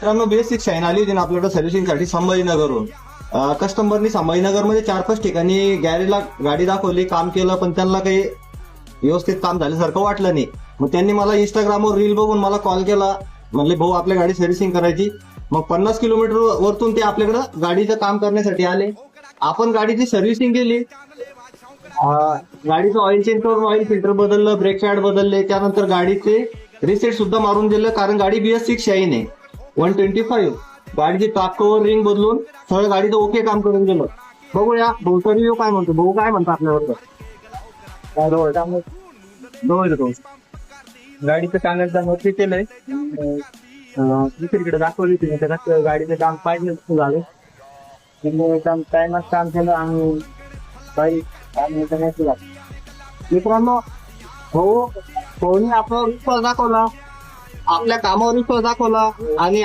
मित्रांनो basic shine आली होती ना आपल्याकडे सर्व्हिसिंगसाठी संभाजीनगरहून. कस्टमरनी संभाजीनगरमध्ये 4-5 ठिकाणी गॅरेजला गाडी दाखवली, काम केलं, पण त्यांना काही व्यवस्थित काम झाल्यासारखं वाटलं नाही. मग त्यांनी मला इंस्टाग्रामवर रील बघून मला कॉल केला, म्हणले भाऊ आपल्या गाडी सर्व्हिसिंग करायची. मग 50 किलोमीटर वरतून ते आपल्याकडं गाडीचं काम करण्यासाठी आले. आपण गाडीची सर्व्हिसिंग केली, गाडीचं ऑइल चेंज करून ऑइल फिल्टर बदललं, ब्रेक पॅड बदलले, त्यानंतर गाडीचे रिसेट सुद्धा मारून दिलं, कारण गाडी BS6 शाईन आहे 125. गाडीची टॉप कव्हर रिंग बदलून सगळं गाडीचं ओके काम करून दिलं. बघूया भाऊचा रिव्ह्यू काय म्हणतो. भाऊ काय म्हणतो आपल्यावर? गाडीचं कागद नोटरी केलंय, दुसरीकडे दाखवली होती. त्याच्यात गाडीचं काम पाहिजे झालं, एकदम टायमात काम केलं आणि मित्रांनो, भाऊनी आपला विश्वास दाखवला, आपल्या कामावर विश्वास दाखवला आणि